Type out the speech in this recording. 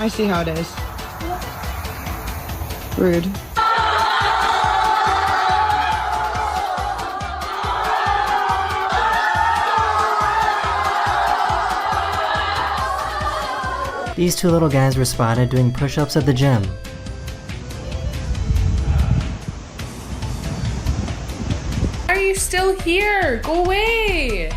I see how it is. Rude. These two little guys were spotted doing push-ups at the gym. Why are you still here? Go away!